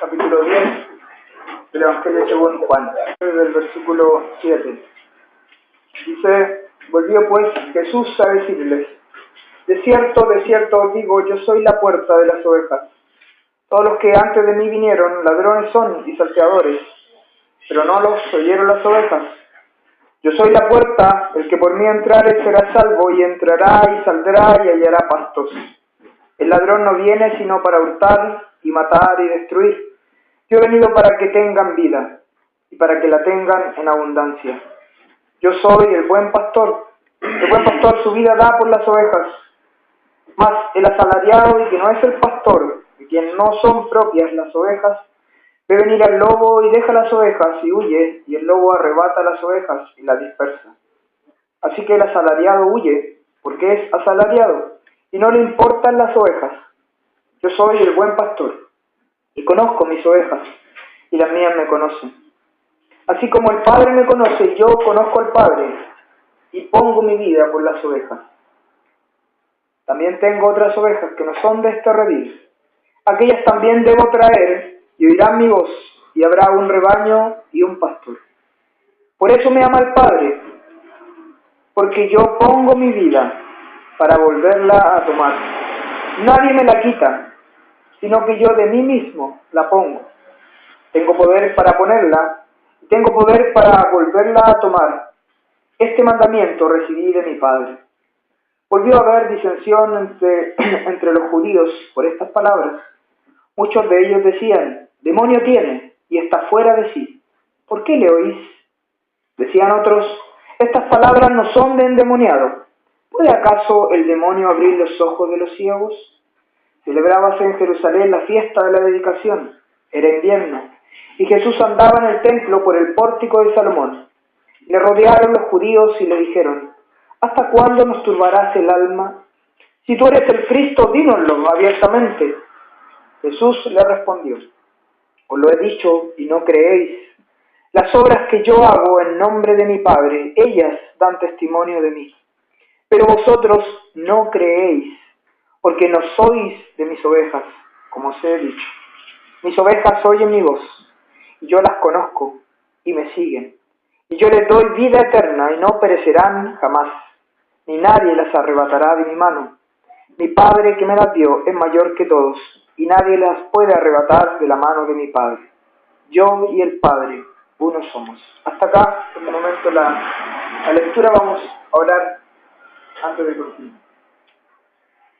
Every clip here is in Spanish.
capítulo 10 del Evangelio según Juan, del versículo 7. Dice: volvió pues Jesús a decirles: de cierto os digo, yo soy la puerta de las ovejas. Todos los que antes de mí vinieron, ladrones son y salteadores, pero no los oyeron las ovejas. Yo soy la puerta, el que por mí entrare será salvo, y entrará y saldrá y hallará pastos. El ladrón no viene sino para hurtar y matar y destruir. Yo he venido para que tengan vida, y para que la tengan en abundancia. Yo soy el buen pastor. El buen pastor su vida da por las ovejas. Mas el asalariado, y que no es el pastor, de quien no son propias las ovejas, ve venir al lobo y deja las ovejas y huye, y el lobo arrebata las ovejas y las dispersa. Así que el asalariado huye, porque es asalariado, y no le importan las ovejas. Yo soy el buen pastor, y conozco mis ovejas, y las mías me conocen. Así como el Padre me conoce, yo conozco al Padre, y pongo mi vida por las ovejas. También tengo otras ovejas que no son de este redil. Aquellas también debo traer, y oirán mi voz, y habrá un rebaño y un pastor. Por eso me ama el Padre, porque yo pongo mi vida para volverla a tomar. Nadie me la quita, sino que yo de mí mismo la pongo. Tengo poder para ponerla, y tengo poder para volverla a tomar. Este mandamiento recibí de mi Padre. Volvió a haber disensión entre los judíos por estas palabras. Muchos de ellos decían: demonio tiene y está fuera de sí. ¿Por qué le oís? Decían otros: estas palabras no son de endemoniado. ¿Puede acaso el demonio abrir los ojos de los ciegos? Celebrábase en Jerusalén la fiesta de la dedicación. Era invierno, y Jesús andaba en el templo por el pórtico de Salomón. Le rodearon los judíos y le dijeron: ¿hasta cuándo nos turbarás el alma? Si tú eres el Cristo, dínoslo abiertamente. Jesús le respondió: os lo he dicho y no creéis. Las obras que yo hago en nombre de mi Padre, ellas dan testimonio de mí. Pero vosotros no creéis, porque no sois de mis ovejas, como os he dicho. Mis ovejas oyen mi voz, y yo las conozco, y me siguen. Y yo les doy vida eterna, y no perecerán jamás, ni nadie las arrebatará de mi mano. Mi Padre que me las dio es mayor que todos, y nadie las puede arrebatar de la mano de mi Padre. Yo y el Padre, uno somos. Hasta acá, en el momento la lectura. Vamos a orar antes de continuar.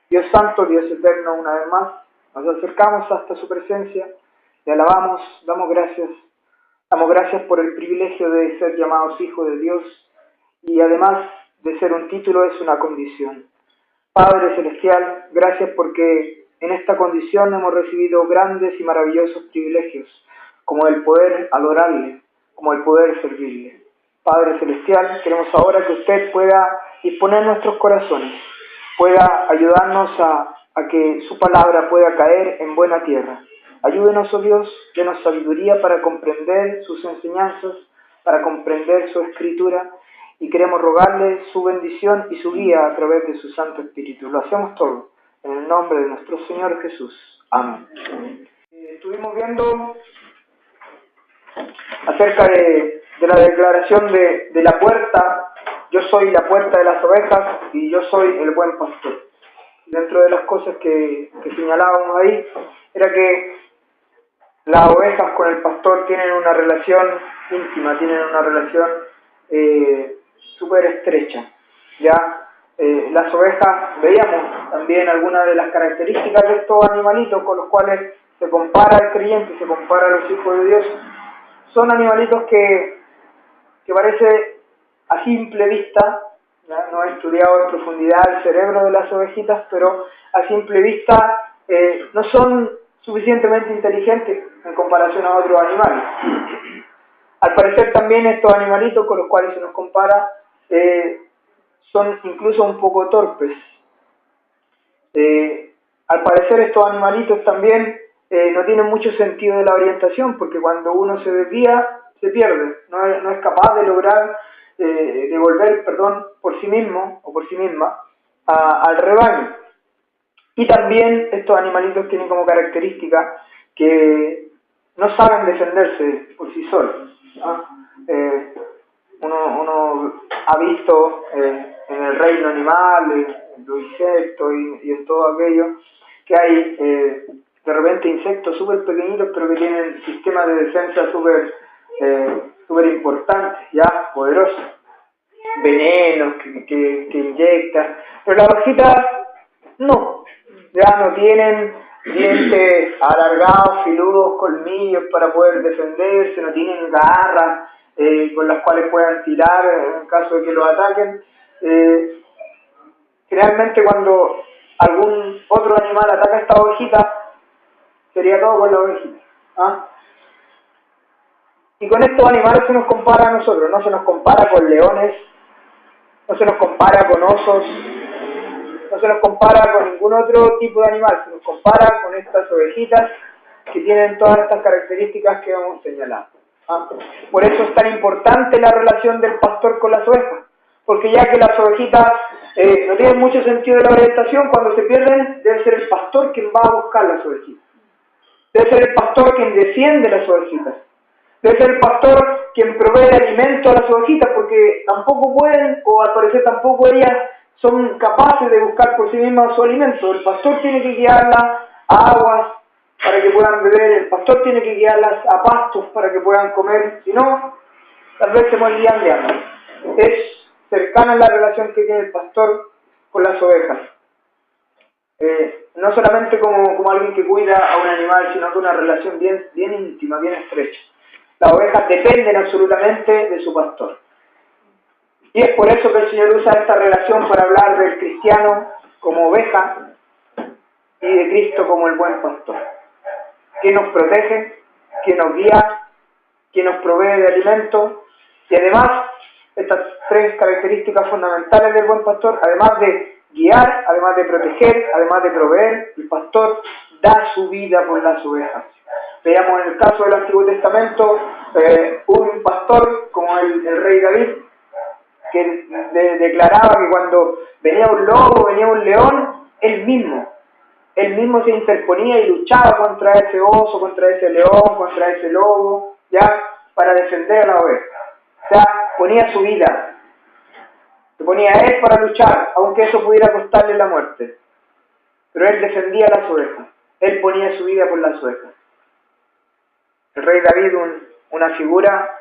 Dios santo, Dios eterno, una vez más, nos acercamos hasta su presencia, le alabamos, damos gracias por el privilegio de ser llamados hijos de Dios, y además de ser un título, es una condición. Padre Celestial, gracias porque en esta condición hemos recibido grandes y maravillosos privilegios, como el poder adorarle, como el poder servirle. Padre Celestial, queremos ahora que usted pueda disponer nuestros corazones, pueda ayudarnos a que su palabra pueda caer en buena tierra. Ayúdenos, oh Dios, denos sabiduría para comprender sus enseñanzas, para comprender su escritura, y queremos rogarle su bendición y su guía a través de su Santo Espíritu. Lo hacemos todo en el nombre de nuestro Señor Jesús. Amén. Estuvimos viendo acerca de la declaración de la puerta. Yo soy la puerta de las ovejas y yo soy el buen pastor. Dentro de las cosas que señalábamos ahí, era que las ovejas con el pastor tienen una relación íntima, tienen una relación súper estrecha. Las ovejas, veíamos también algunas de las características de estos animalitos con los cuales se compara el creyente, se compara a los hijos de Dios. Son animalitos que parece a simple vista, ¿ya? No he estudiado en profundidad el cerebro de las ovejitas, pero a simple vista no son suficientemente inteligentes en comparación a otros animales. Al parecer también estos animalitos con los cuales se nos compara son incluso un poco torpes. Al parecer estos animalitos también no tienen mucho sentido de la orientación, porque cuando uno se desvía, se pierde, no es capaz de lograr devolver, por sí mismo o por sí misma al rebaño. Y también estos animalitos tienen como característica que no saben defenderse por sí solos, ¿no? Uno ha visto en el reino animal, en los insectos y en todo aquello, que hay de repente insectos súper pequeñitos, pero que tienen sistemas de defensa súper importantes, ya, poderosos, venenos que inyectan, pero las abejitas no, ya no tienen dientes alargados, filudos, colmillos para poder defenderse, no tienen garras con las cuales puedan tirar en caso de que los ataquen. Generalmente cuando algún otro animal ataca a esta ovejita, sería todo con la ovejita, ¿ah? Y con estos animales se nos compara a nosotros, no se nos compara con leones, no se nos compara con osos, no se nos compara con ningún otro tipo de animal, se nos compara con estas ovejitas que tienen todas estas características que hemos señalado. ¿Ah? Por eso es tan importante la relación del pastor con las ovejas, porque ya que las ovejitas no tienen mucho sentido de la orientación, cuando se pierden debe ser el pastor quien va a buscar las ovejitas, debe ser el pastor quien defiende las ovejitas, debe ser el pastor quien provee de alimento a las ovejitas, porque tampoco pueden, o al parecer tampoco ellas son capaces de buscar por sí mismas su alimento. El pastor tiene que guiarlas a aguas para que puedan beber, el pastor tiene que guiarlas a pastos para que puedan comer, si no, tal vez se mueran de hambre. Es cercana la relación que tiene el pastor con las ovejas. No solamente como alguien que cuida a un animal, sino que una relación bien íntima, bien estrecha. Las ovejas dependen absolutamente de su pastor. Y es por eso que el Señor usa esta relación para hablar del cristiano como oveja y de Cristo como el buen pastor, que nos protege, que nos guía, que nos provee de alimento, y además, estas tres características fundamentales del buen pastor, además de guiar, además de proteger, además de proveer, el pastor da su vida por las ovejas. Veamos en el caso del Antiguo Testamento, un pastor como el rey David, que declaraba que cuando venía un lobo, venía un león, él mismo se interponía y luchaba contra ese oso, contra ese león, contra ese lobo, ya, para defender a la oveja. O sea, ponía su vida, se ponía a él para luchar, aunque eso pudiera costarle la muerte. Pero él defendía a las ovejas, él ponía su vida por las ovejas. El rey David, una figura,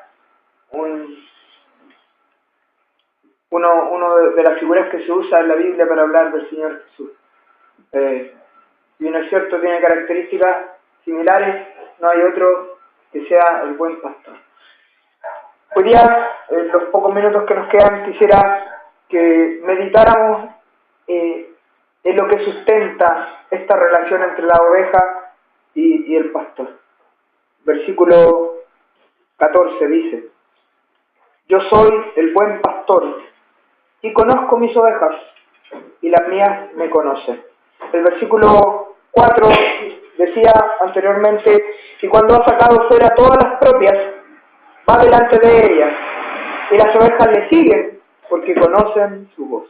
uno de las figuras que se usa en la Biblia para hablar del Señor Jesús. Y no es cierto, tiene características similares, no hay otro que sea el buen pastor. Hoy día, en los pocos minutos que nos quedan, quisiera que meditáramos en lo que sustenta esta relación entre la oveja y el pastor. Versículo 14 dice: yo soy el buen pastor y conozco mis ovejas y las mías me conocen. El versículo 4 decía anteriormente que cuando ha sacado fuera todas las propias, va delante de ellas y las ovejas le siguen porque conocen su voz.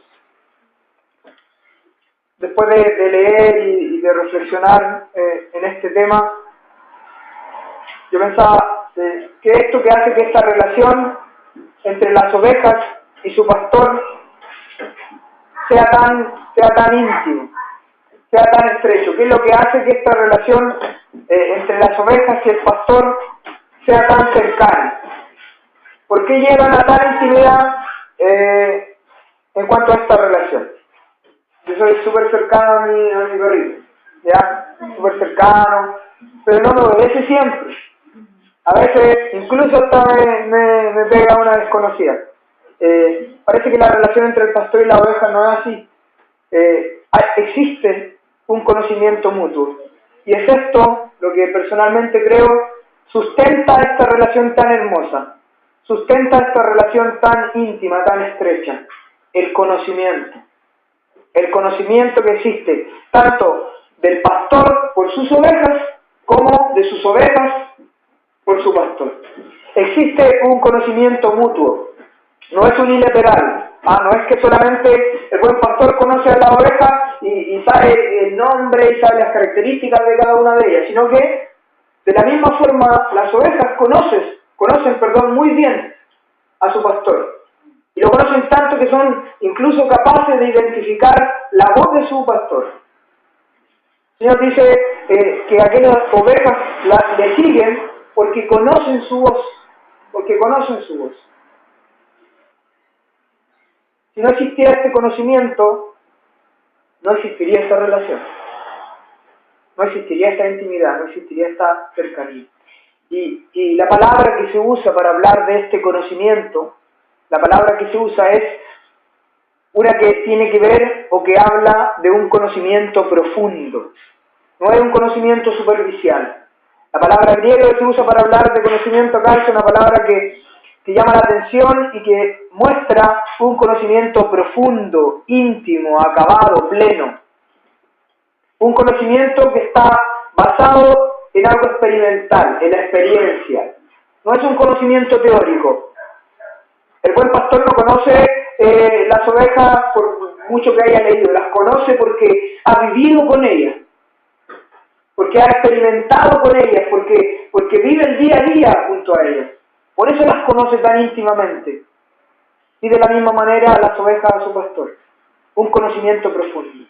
Después de leer y de reflexionar en este tema, yo pensaba que esto que hace que esta relación entre las ovejas y su pastor sea tan íntimo, sea tan estrecho, ¿qué es lo que hace que esta relación entre las ovejas y el pastor sea tan cercana? ¿Por qué llegan a tal intimidad en cuanto a esta relación? Yo soy súper cercano a mi perrito, ¿ya? Súper cercano, pero no me obedece siempre. A veces incluso hasta me pega una desconocida. Parece que la relación entre el pastor y la oveja no es así. Existe un conocimiento mutuo. Y es esto lo que personalmente creo sustenta esta relación tan hermosa, sustenta esta relación tan íntima, tan estrecha. El conocimiento que existe tanto del pastor por sus ovejas como de sus ovejas por su pastor. Existe un conocimiento mutuo, no es unilateral. No es que solamente el buen pastor conoce a la oveja y sabe el nombre y sabe las características de cada una de ellas, sino que De la misma forma, las ovejas conocen muy bien a su pastor. Y lo conocen tanto que son incluso capaces de identificar la voz de su pastor. El Señor dice que aquellas ovejas le siguen porque conocen su voz. Porque conocen su voz. Si no existiera este conocimiento, no existiría esta relación. No existiría esta intimidad, no existiría esta cercanía. Y la palabra que se usa para hablar de este conocimiento, la palabra que se usa es una que tiene que ver o que habla de un conocimiento profundo. No es un conocimiento superficial. La palabra griega que se usa para hablar de conocimiento acá es una palabra que llama la atención y que muestra un conocimiento profundo, íntimo, acabado, pleno. Un conocimiento que está basado en algo experimental, en la experiencia. No es un conocimiento teórico. El buen pastor no conoce las ovejas por mucho que haya leído, las conoce porque ha vivido con ellas, porque ha experimentado con ellas, porque vive el día a día junto a ellas. Por eso las conoce tan íntimamente. Y de la misma manera las ovejas a su pastor. Un conocimiento profundo.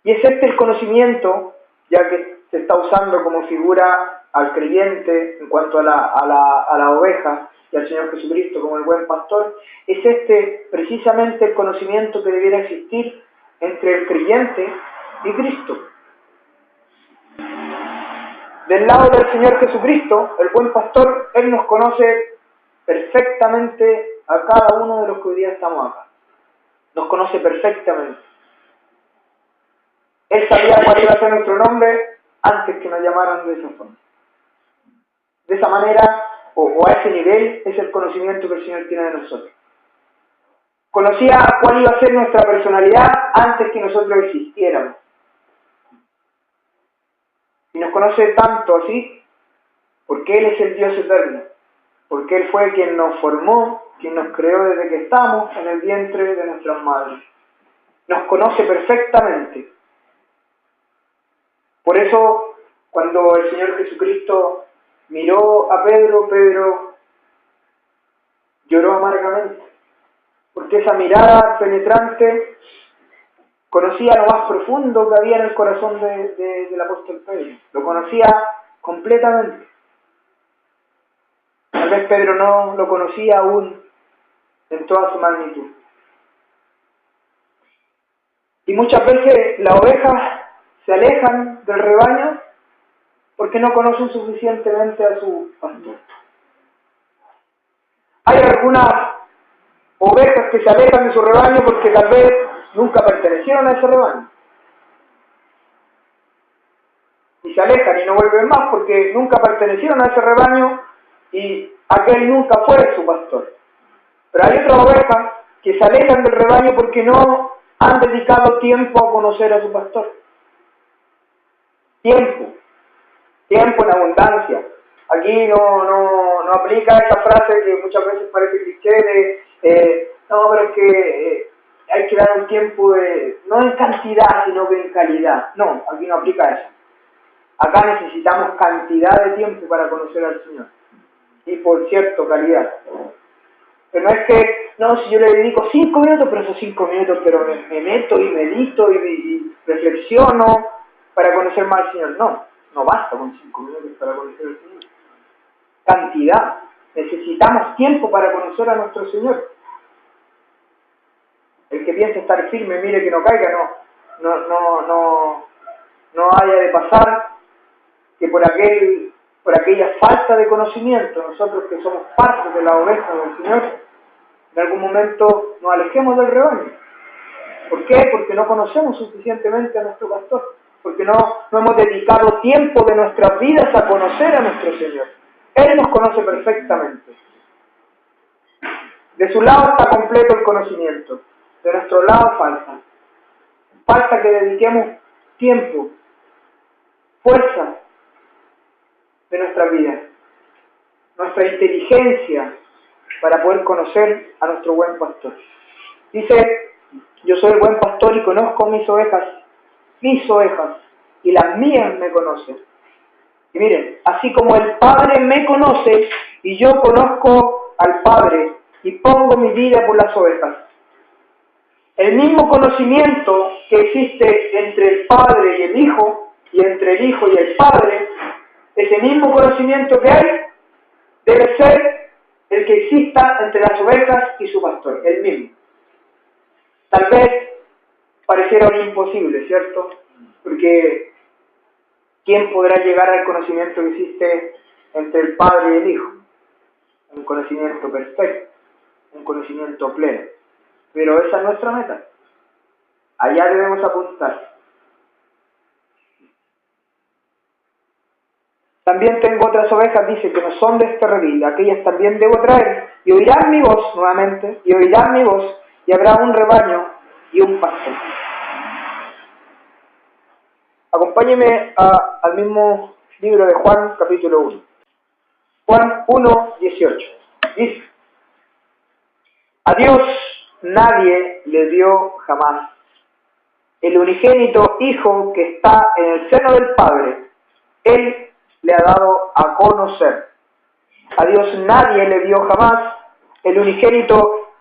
Y es este el conocimiento, ya que se está usando como figura al creyente en cuanto a la oveja y al Señor Jesucristo como el buen pastor, es este precisamente el conocimiento que debiera existir entre el creyente y Cristo. Del lado del Señor Jesucristo, el buen pastor, Él nos conoce perfectamente a cada uno de los que hoy día estamos acá. Nos conoce perfectamente. Él sabía cuál iba a ser nuestro nombre antes que nos llamaran de esa forma. De esa manera, o a ese nivel, es el conocimiento que el Señor tiene de nosotros. Conocía cuál iba a ser nuestra personalidad antes que nosotros existiéramos. Y nos conoce tanto así porque Él es el Dios eterno, porque Él fue quien nos formó, quien nos creó desde que estamos en el vientre de nuestras madres. Nos conoce perfectamente. Por eso, cuando el Señor Jesucristo miró a Pedro, Pedro lloró amargamente, porque esa mirada penetrante conocía lo más profundo que había en el corazón del apóstol Pedro. Lo conocía completamente. Tal vez Pedro no lo conocía aún en toda su magnitud. Y muchas veces las ovejas se alejan del rebaño porque no conocen suficientemente a su pastor. Hay algunas ovejas que se alejan de su rebaño porque tal vez nunca pertenecieron a ese rebaño. Y se alejan y no vuelven más porque nunca pertenecieron a ese rebaño y aquel nunca fue su pastor. Pero hay otras ovejas que se alejan del rebaño porque no han dedicado tiempo a conocer a su pastor. Tiempo en abundancia. Aquí no aplica esa frase que muchas veces parece cliché no, pero es que hay que dar un tiempo no en cantidad, sino que en calidad. No, aquí no aplica eso. Acá necesitamos cantidad de tiempo para conocer al Señor. Y por cierto, calidad. Pero no es que, no, si yo le dedico 5 minutos, pero esos 5 minutos, pero me meto y medito y reflexiono para conocer más al Señor. No basta con 5 minutos para conocer al Señor. Cantidad. Necesitamos tiempo para conocer a nuestro Señor. El que piensa estar firme, mire que no caiga, no haya de pasar que por aquella falta de conocimiento, nosotros que somos parte de la oveja del Señor, en algún momento nos alejemos del rebaño. ¿Por qué? Porque no conocemos suficientemente a nuestro pastor, porque no hemos dedicado tiempo de nuestras vidas a conocer a nuestro Señor. Él nos conoce perfectamente. De su lado está completo el conocimiento, de nuestro lado falta. Falta que dediquemos tiempo, fuerza de nuestra vida, nuestra inteligencia para poder conocer a nuestro buen pastor. Dice, yo soy el buen pastor y conozco mis ovejas, y las mías me conocen. Y miren, así como el Padre me conoce y yo conozco al Padre y pongo mi vida por las ovejas. El mismo conocimiento que existe entre el Padre y el Hijo, y entre el Hijo y el Padre, ese mismo conocimiento que hay, debe ser el que exista entre las ovejas y su pastor, el mismo. Tal vez pareciera un imposible, ¿cierto? Porque ¿quién podrá llegar al conocimiento que existe entre el Padre y el Hijo? Un conocimiento perfecto, un conocimiento pleno. Pero esa es nuestra meta. Allá debemos apuntar. También tengo otras ovejas, dice, que no son de este redil, aquellas también debo traer, y oirán mi voz nuevamente, y oirán mi voz, y habrá un rebaño y un pastor. Acompáñeme al mismo libro de Juan, capítulo 1. Juan 1, 18. Dice: a Dios nadie le dio jamás. El unigénito Hijo que está en el seno del Padre, Él le ha dado a conocer. A Dios nadie le dio jamás. El unigénito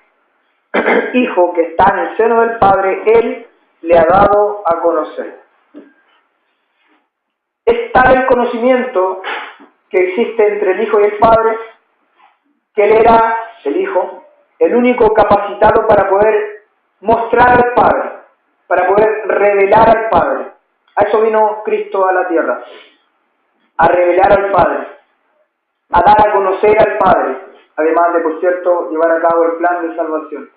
Hijo que está en el seno del Padre, Él le ha dado a conocer. Es tal el conocimiento que existe entre el Hijo y el Padre, que Él era, el Hijo, el único capacitado para poder mostrar al Padre, para poder revelar al Padre. A eso vino Cristo a la tierra, a revelar al Padre, a dar a conocer al Padre, además de, por cierto, llevar a cabo el plan de salvación.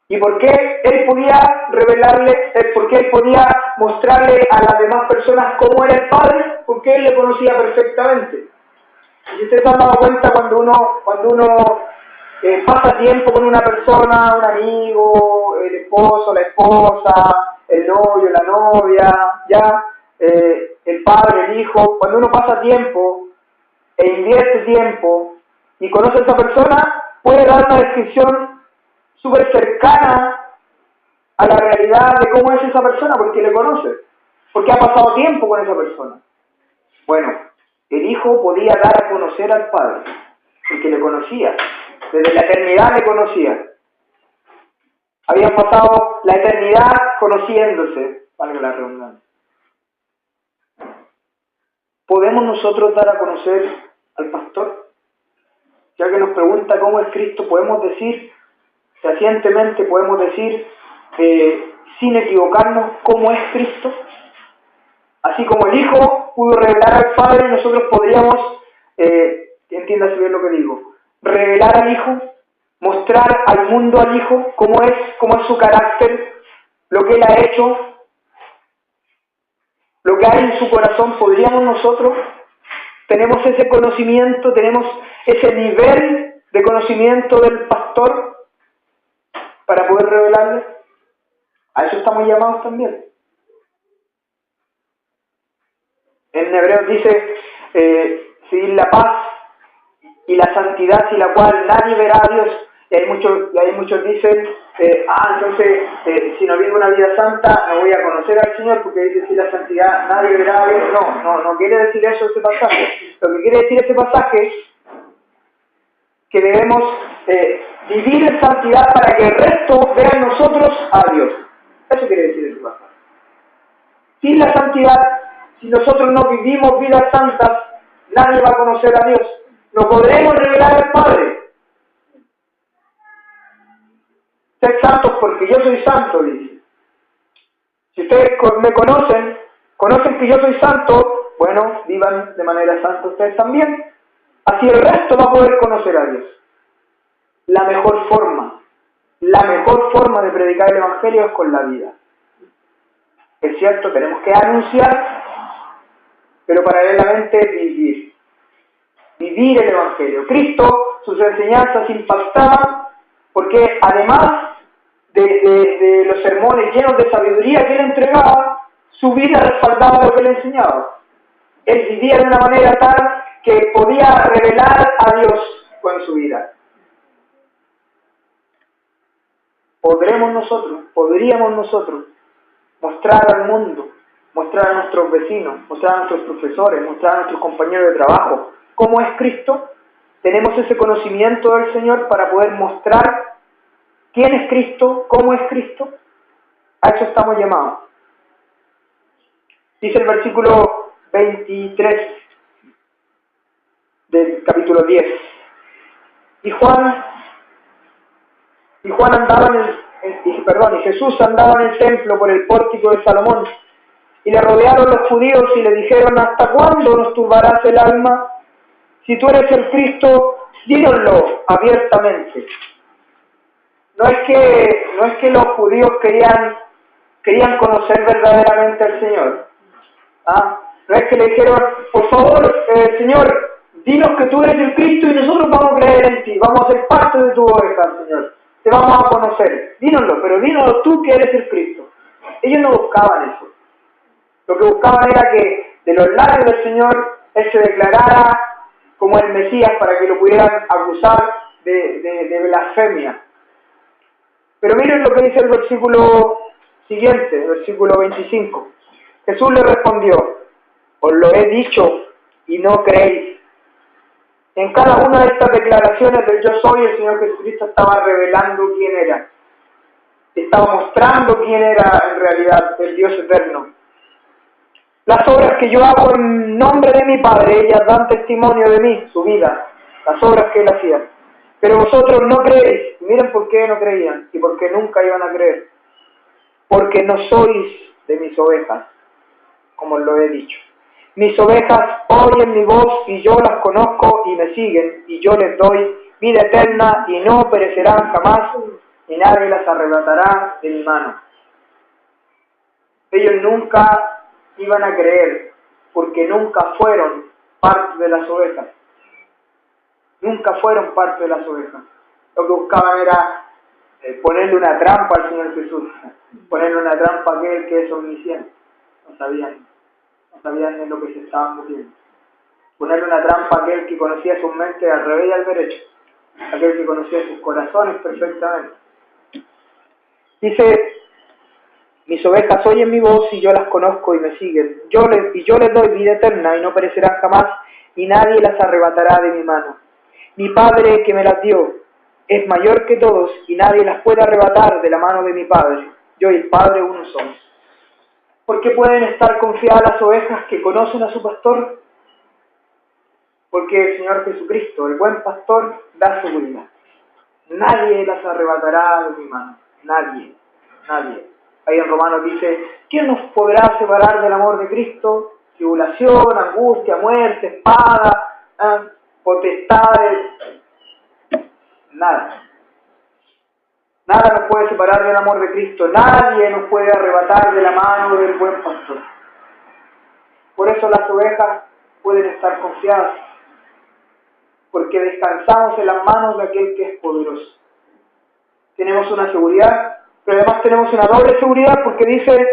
¿Y por qué Él podía revelarle, por qué Él podía mostrarle a las demás personas cómo era el Padre? Porque Él le conocía perfectamente. Y si ustedes se han dado cuenta, cuando uno pasa tiempo con una persona, un amigo, el esposo, la esposa, el novio, la novia, ya, el padre, el hijo, cuando uno pasa tiempo e invierte tiempo y conoce a esa persona, puede dar una descripción súper cercana a la realidad de cómo es esa persona, porque le conoce, porque ha pasado tiempo con esa persona. Bueno, el Hijo podía dar a conocer al Padre, porque le conocía, desde la eternidad le conocía. Habían pasado la eternidad conociéndose, valga la redundancia. ¿Podemos nosotros dar a conocer al pastor? Ya que nos pregunta cómo es Cristo, podemos decir, fehacientemente podemos decir, sin equivocarnos, cómo es Cristo. Así como el Hijo pudo revelar al Padre, nosotros podríamos, entiéndase bien lo que digo, revelar al Hijo, mostrar al mundo al Hijo cómo es su carácter, lo que Él ha hecho, lo que hay en su corazón. ¿Podríamos nosotros? ¿Tenemos ese conocimiento, tenemos ese nivel de conocimiento del pastor para poder revelarle? A eso estamos llamados también. En Hebreos dice, seguir la paz y la santidad sin la cual nadie verá a Dios. Y hay muchos dicen, entonces si no vivo una vida santa no voy a conocer al Señor, porque dice sin la santidad nadie verá a Dios. No quiere decir eso ese pasaje. Lo que quiere decir ese pasaje que debemos vivir en santidad para que el resto vea en nosotros a Dios. Eso quiere decir ese pasaje. Sin la santidad, si nosotros no vivimos vidas santas, nadie va a conocer a Dios. No podremos revelar al Padre. Sed santos porque yo soy santo, dice. Si ustedes me conocen que yo soy santo, bueno, vivan de manera santa ustedes también. Así el resto va a poder conocer a Dios. La mejor forma de predicar el Evangelio es con la vida. Es cierto, tenemos que anunciar, pero paralelamente vivir. Vivir el Evangelio. Cristo, sus enseñanzas impactaban porque además de los sermones llenos de sabiduría que Él entregaba, su vida respaldaba lo que Él enseñaba. Él vivía de una manera tal que podía revelar a Dios con su vida. Podríamos nosotros mostrar al mundo mostrar a nuestros vecinos, mostrar a nuestros profesores, mostrar a nuestros compañeros de trabajo cómo es Cristo. Tenemos ese conocimiento del Señor para poder mostrar quién es Cristo, cómo es Cristo. A eso estamos llamados. Dice el versículo 23 del capítulo 10. Y Jesús andaba en el templo por el pórtico de Salomón, y le rodearon los judíos y le dijeron: ¿hasta cuándo nos turbarás el alma? Si tú eres el Cristo, dínoslo abiertamente. No es que los judíos querían conocer verdaderamente al Señor. No es que le dijeron: por favor, Señor, dinos que tú eres el Cristo y nosotros vamos a creer en ti, vamos a ser parte de tu oveja, Señor. Te vamos a conocer. Dínoslo, pero dínoslo tú que eres el Cristo. Ellos no buscaban eso. Lo que buscaban era que de los labios del Señor Él se declarara como el Mesías para que lo pudieran acusar de blasfemia. Pero miren lo que dice el versículo siguiente, el versículo 25. Jesús le respondió: os lo he dicho y no creéis. En cada una de estas declaraciones del yo soy, el Señor Jesucristo estaba revelando quién era. Estaba mostrando quién era en realidad el Dios eterno. Las obras que yo hago en nombre de mi Padre, ellas dan testimonio de mí, su vida, las obras que Él hacía. Pero vosotros no creéis. Miren por qué no creían y por qué nunca iban a creer. Porque no sois de mis ovejas, como os lo he dicho. Mis ovejas oyen mi voz y yo las conozco y me siguen, y yo les doy vida eterna y no perecerán jamás, y nadie las arrebatará de mi mano. Ellos nunca iban a creer porque nunca fueron parte de las ovejas. Nunca fueron parte de las ovejas. Lo que buscaban era ponerle una trampa al Señor Jesús, ponerle una trampa a aquel que es omnisciente. No sabían en lo que se estaban metiendo. Ponerle una trampa a aquel que conocía sus mentes al revés y al derecho, aquel que conocía sus corazones perfectamente. Dice: mis ovejas oyen mi voz y yo las conozco y me siguen. Yo les doy vida eterna y no perecerán jamás, y nadie las arrebatará de mi mano. Mi Padre que me las dio es mayor que todos y nadie las puede arrebatar de la mano de mi Padre. Yo y el Padre uno somos. ¿Por qué pueden estar confiadas las ovejas que conocen a su pastor? Porque el Señor Jesucristo, el buen pastor, da seguridad. Nadie las arrebatará de mi mano. Nadie. Ahí en Romanos dice: ¿quién nos podrá separar del amor de Cristo? Tribulación, angustia, muerte, espada, potestades. Nada nos puede separar del amor de Cristo. Nadie nos puede arrebatar de la mano del buen pastor. Por eso las ovejas pueden estar confiadas, porque descansamos en las manos de aquel que es poderoso. Tenemos una seguridad, pero además tenemos una doble seguridad, porque dice: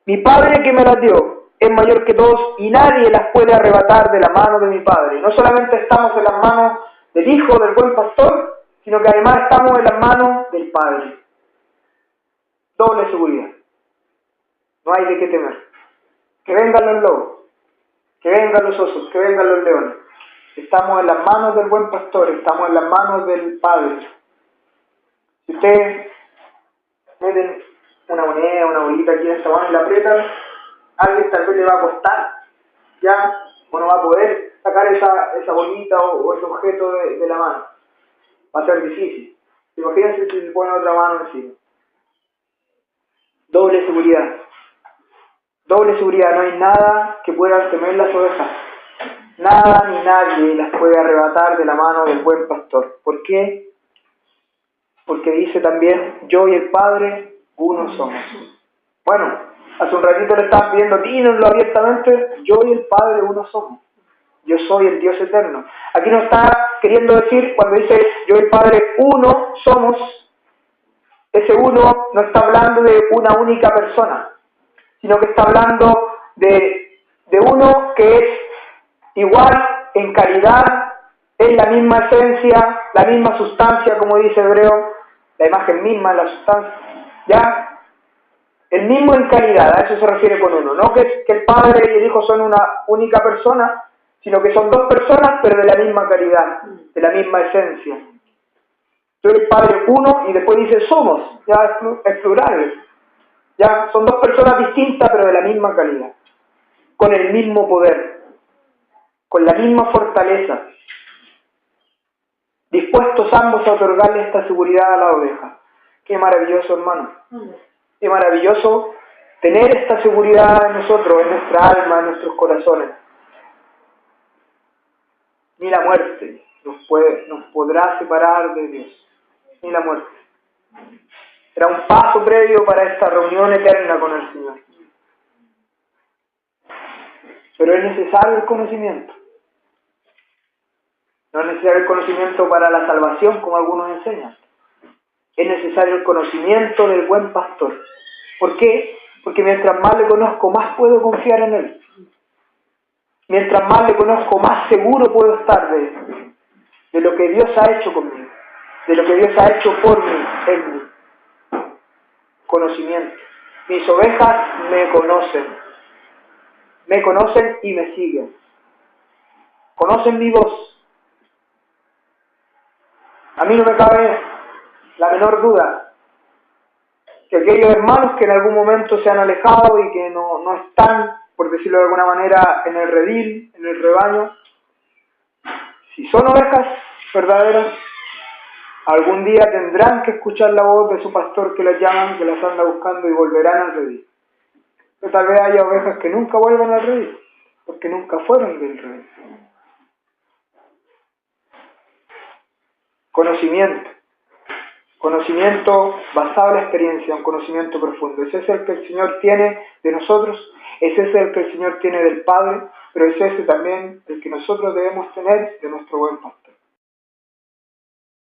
mi Padre que me las dio es mayor que todos y nadie las puede arrebatar de la mano de mi Padre. No solamente estamos en las manos del Hijo, del buen pastor, sino que además estamos en las manos del Padre. Doble seguridad. No hay de qué temer. Que vengan los lobos, que vengan los osos, que vengan los leones. Estamos en las manos del buen pastor, estamos en las manos del Padre. Si ustedes meten una moneda, una bolita aquí en esta mano y la aprietan, alguien tal vez le va a costar, ya, o no va a poder sacar esa bolita o ese objeto de la mano. Va a ser difícil. Imagínense si se pone otra mano encima. Doble seguridad. No hay nada que pueda temer las ovejas. Nada ni nadie las puede arrebatar de la mano del buen pastor. ¿Por qué? Porque dice también: yo y el Padre uno somos. Bueno, hace un ratito le estaban pidiendo: dínoslo abiertamente. Yo y el Padre uno somos. Yo soy el Dios eterno. Aquí no está queriendo decir, cuando dice yo y el Padre uno somos, ese uno no está hablando de una única persona, sino que está hablando de uno que es igual en calidad, es la misma esencia, la misma sustancia, como dice Hebreo, la imagen misma, la sustancia, ¿ya? El mismo en calidad, a eso se refiere con uno. No que el Padre y el Hijo son una única persona, sino que son dos personas, pero de la misma calidad, de la misma esencia. Yo y el Padre uno, y después dice somos, ya es plural. Ya son dos personas distintas, pero de la misma calidad, con el mismo poder, con la misma fortaleza, dispuestos ambos a otorgarle esta seguridad a la oveja. Qué maravilloso, hermano. Qué maravilloso tener esta seguridad en nosotros, en nuestra alma, en nuestros corazones. Ni la muerte nos podrá separar de Dios. Ni la muerte. Será un paso previo para esta reunión eterna con el Señor. Pero es necesario el conocimiento. No es necesario el conocimiento para la salvación, como algunos enseñan. Es necesario el conocimiento del buen pastor. ¿Por qué? Porque mientras más le conozco, más puedo confiar en él. Mientras más le conozco, más seguro puedo estar de lo que Dios ha hecho conmigo, de lo que Dios ha hecho por mí, en mí. Conocimiento. Mis ovejas me conocen y me siguen. Conocen mi voz. A mí no me cabe la menor duda que aquellos hermanos que en algún momento se han alejado y que no están, por decirlo de alguna manera, en el redil, en el rebaño, si son ovejas verdaderas, algún día tendrán que escuchar la voz de su pastor que las llaman, que las anda buscando y volverán al redil. Pero tal vez haya ovejas que nunca vuelvan al redil, porque nunca fueron del redil. Conocimiento basado en la experiencia, un conocimiento profundo. Ese es el que el Señor tiene de nosotros, ese es el que el Señor tiene del Padre, pero es ese también el que nosotros debemos tener de nuestro buen pastor.